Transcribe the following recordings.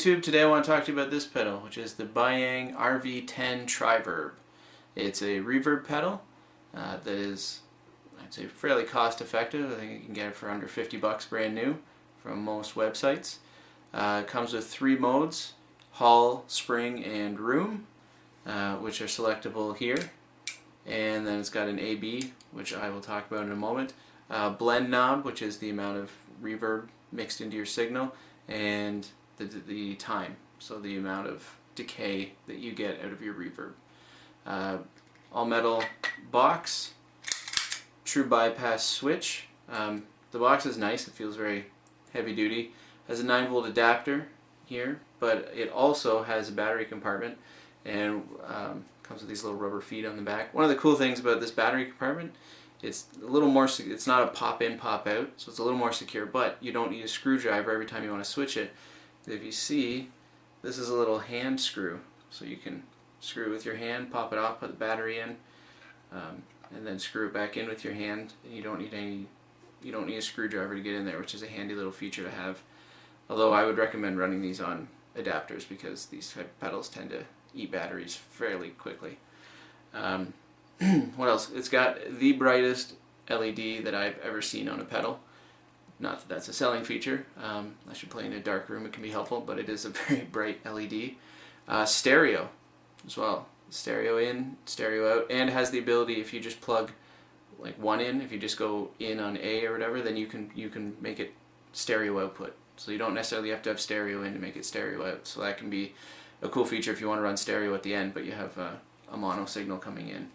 YouTube. Today I want to talk to you about this pedal, which is the Biyang RV-10 Tri Reverb. It's a reverb pedal that is, I'd say, fairly cost effective. I think you can get it for under 50 bucks brand new from most websites. It comes with 3 modes: hall, spring, and room, which are selectable here. And then it's got an AB, which I will talk about in a moment. Blend knob, which is the amount of reverb mixed into your signal, and the time, so the amount of decay that you get out of your reverb. All metal box, true bypass switch. The box is nice, it feels very heavy duty. Has a 9-volt adapter here, but it also has a battery compartment, and comes with these little rubber feet on the back. One of the cool things about this battery compartment, it's a little more, it's not a pop in, pop out, so it's a little more secure, but you don't need a screwdriver every time you want to switch it. If you see, this is a little hand screw, so you can screw it with your hand, pop it off, put the battery in, and then screw it back in with your hand. And you don't need a screwdriver to get in there, which is a handy little feature to have. Although I would recommend running these on adapters because these type of pedals tend to eat batteries fairly quickly. What else? It's got the brightest LED that I've ever seen on a pedal. Not that that's a selling feature. I should play in a dark room, it can be helpful, but it is a very bright LED. Stereo as well. Stereo in, stereo out, and has the ability, if you just plug like one in, if you just go in on A or whatever, then you can make it stereo output. So you don't necessarily have to have stereo in to make it stereo out. So that can be a cool feature if you want to run stereo at the end, but you have a mono signal coming in.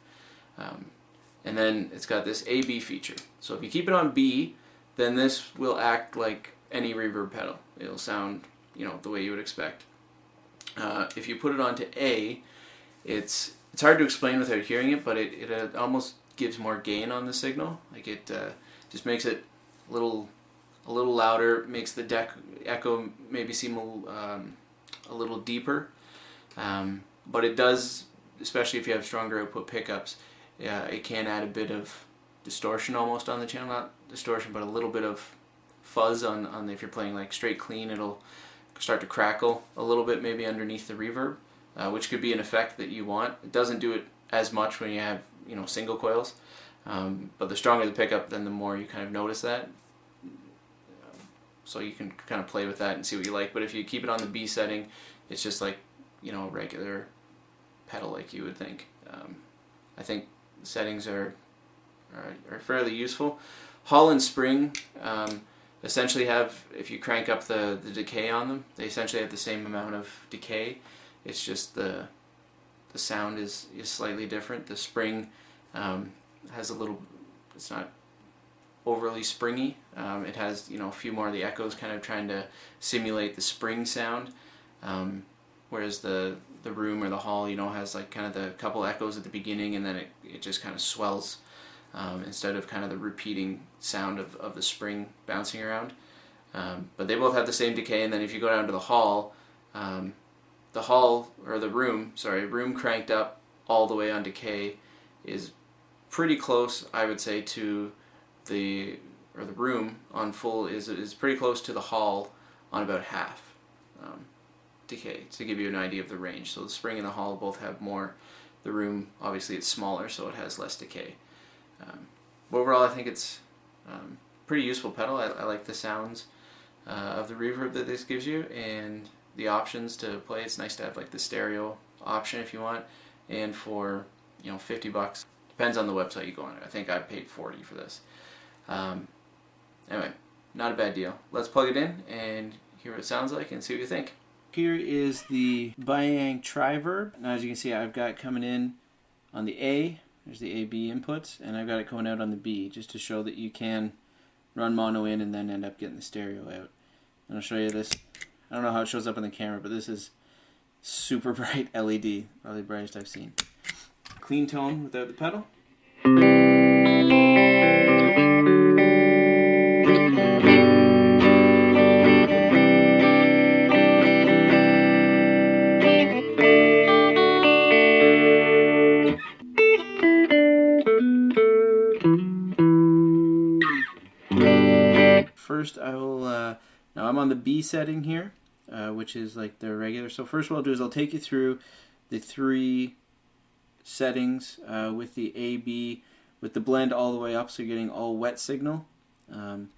And then it's got this AB feature. So if you keep it on B, then this will act like any reverb pedal. It'll sound, the way you would expect. If you put it onto A, it's hard to explain without hearing it, but it almost gives more gain on the signal. Like it just makes it a little louder, makes the deck echo maybe seem a little deeper. But it does, especially if you have stronger output pickups, it can add a bit of distortion almost on the channel. Not distortion, but a little bit of fuzz on if you're playing like straight clean, it'll start to crackle a little bit maybe underneath the reverb, which could be an effect that you want. It doesn't do it as much when you have single coils, but the stronger the pickup, then the more you kind of notice that. So you can kind of play with that and see what you like. But if you keep it on the B setting, it's just like a regular pedal like you would think. I think the settings are fairly useful. Hall and spring essentially have, if you crank up the decay on them, they essentially have the same amount of decay. It's just the sound is slightly different. The spring has a little, it's not overly springy. It has a few more of the echoes kind of trying to simulate the spring sound, whereas the room or the hall has like kind of the couple echoes at the beginning, and then it just kind of swells instead of kind of the repeating sound of the spring bouncing around. But they both have the same decay. And then if you go down to the hall, room cranked up all the way on decay is pretty close, I would say, to the room on full is pretty close to the hall on about half decay, to give you an idea of the range. So the spring and the hall both have more. The room, obviously, it's smaller, so it has less decay. But overall, I think it's pretty useful pedal. I like the sounds of the reverb that this gives you, and the options to play. It's nice to have like the stereo option if you want, and for 50 bucks, depends on the website you go on. I think I paid 40 for this. Anyway, not a bad deal. Let's plug it in and hear what it sounds like and see what you think. Here is the Biyang Tri Reverb. Now, as you can see, I've got coming in on the A. There's the AB inputs, and I've got it coming out on the B, just to show that you can run mono in and then end up getting the stereo out. And I'll show you this. I don't know how it shows up on the camera, but this is super bright LED, probably the brightest I've seen. Clean tone without the pedal. First, I will, now I'm on the B setting here. which is like the regular. So first what I'll do is I'll take you through the 3 settings with the A/B, with the blend all the way up, so you're getting all wet signal. Time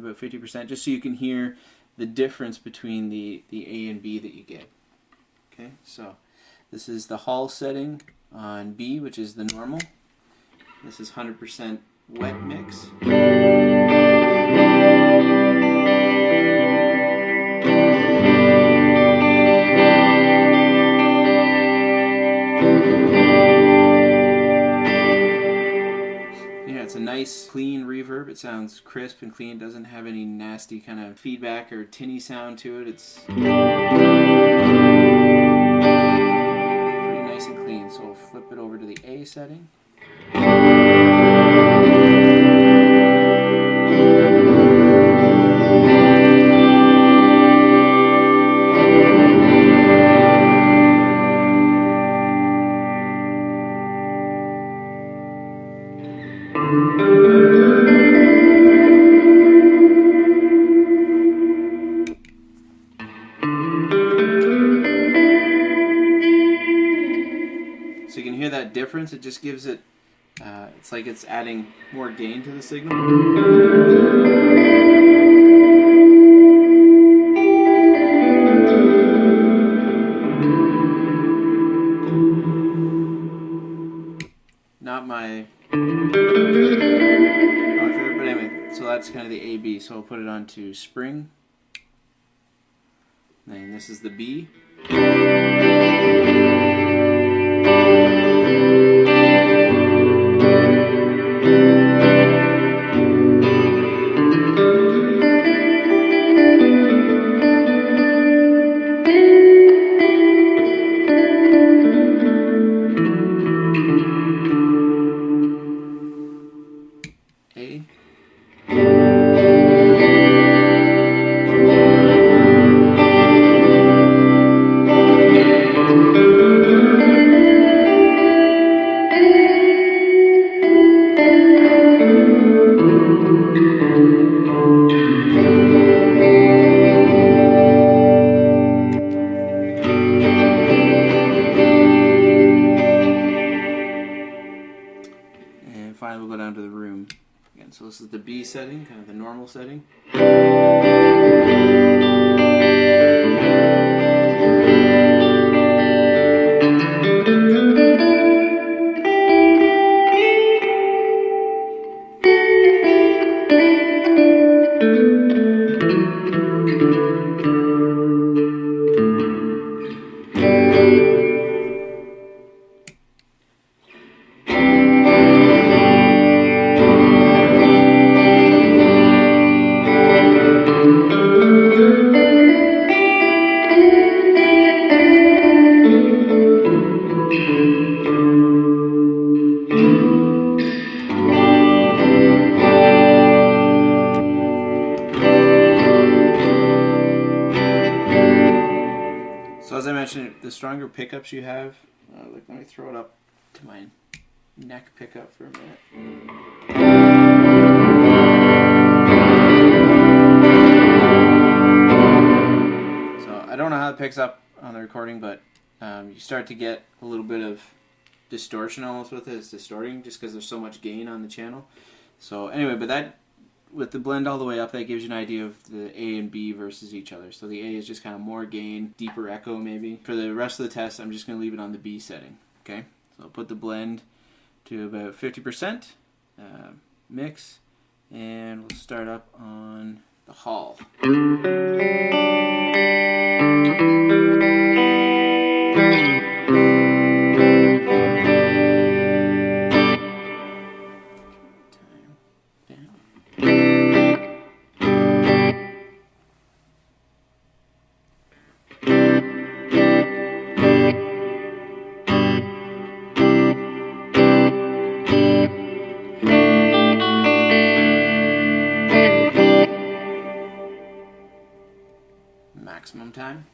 about 50%, just so you can hear the difference between the A and B that you get. Okay, so this is the Hall setting on B, which is the normal. This is 100% wet mix. It's a nice, clean reverb. It sounds crisp and clean. It doesn't have any nasty kind of feedback or tinny sound to it. It's pretty nice and clean. So we'll flip it over to the A setting. So you can hear that difference. It just gives it, it's like it's adding more gain to the signal. Not my favorite, but anyway, so that's kind of the A-B. So I'll put it onto spring. And this is the B. A. And finally we'll go down to the room. Again, so this is the B setting, kind of the normal setting. So as I mentioned, the stronger pickups you have, let me throw it up to my neck pickup for a minute. So I don't know how it picks up on the recording, but you start to get a little bit of distortion almost with it. It's distorting just because there's so much gain on the channel. So anyway, but that, with the blend all the way up, that gives you an idea of the A and B versus each other. So the A is just kind of more gain, deeper echo maybe. For the rest of the test, I'm just going to leave it on the B setting. Okay, so I'll put the blend to about 50% mix, and we'll start up on the Hall. Maximum time.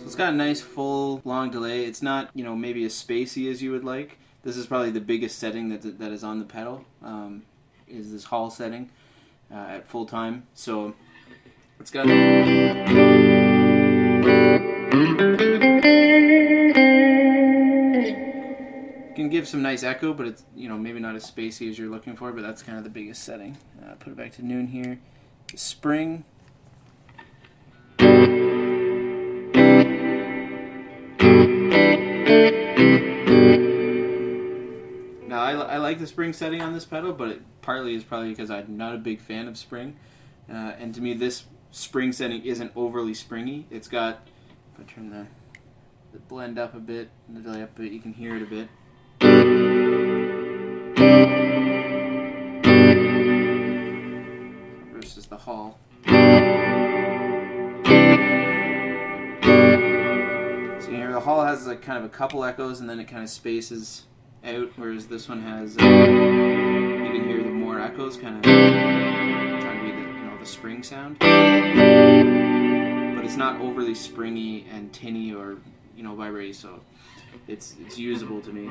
It's got a nice full long delay. It's not, you know, maybe as spacey as you would like. This is probably the biggest setting that is on the pedal, is this Hall setting at full time. So it's got can give some nice echo, but it's, you know, maybe not as spacey as you're looking for, but that's kind of the biggest setting. Put it back to noon here. Spring. Now I like the spring setting on this pedal, but it partly is probably because I'm not a big fan of spring, and to me this spring setting isn't overly springy. It's got, if I turn the blend up a bit and the delay up a bit, you can hear it a bit. Versus the Hall. So here the Hall has like kind of a couple echoes and then it kind of spaces out, whereas this one has you can hear the more echoes, kind of trying to be the, you know, the spring sound, but it's not overly springy and tinny or, you know, vibraty, so it's usable to me.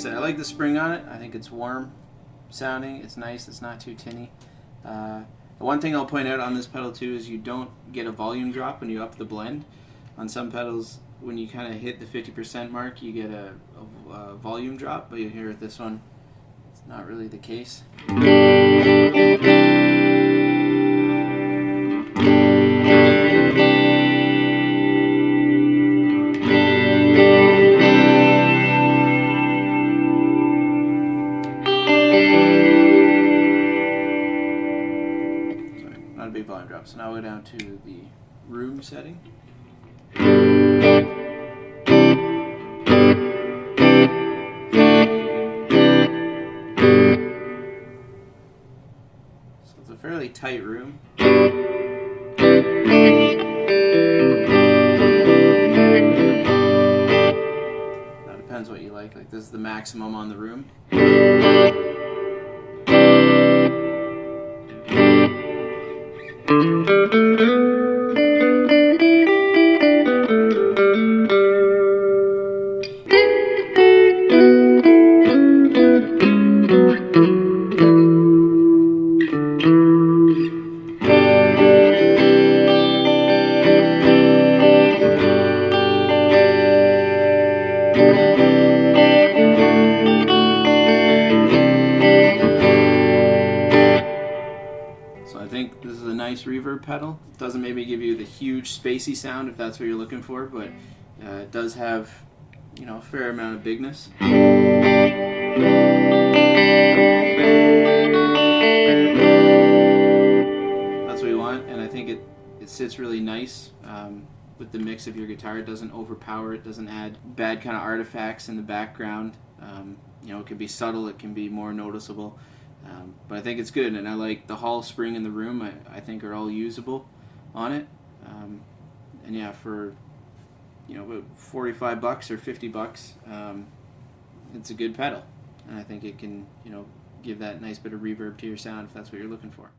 I like the spring on it. I think it's warm sounding. It's nice. It's not too tinny. The one thing I'll point out on this pedal too is you don't get a volume drop when you up the blend. On some pedals, when you kind of hit the 50% mark, you get a volume drop, but you hear with this one, it's not really the case. Not a big volume drop. So now we're down to the room setting. So it's a fairly tight room. That depends what you like. Like this is the maximum on the room. So I think this is a nice reverb pedal. It give you the huge spacey sound if that's what you're looking for, but it does have, you know, a fair amount of bigness. That's what you want, and I think it sits really nice with the mix of your guitar. It doesn't overpower, it doesn't add bad kind of artifacts in the background. You know, it can be subtle, it can be more noticeable, but I think it's good, and I like the Hall spring in the room. I think are all usable on it, and yeah, for, you know, about $45 or $50, it's a good pedal, and I think it can, you know, give that nice bit of reverb to your sound if that's what you're looking for.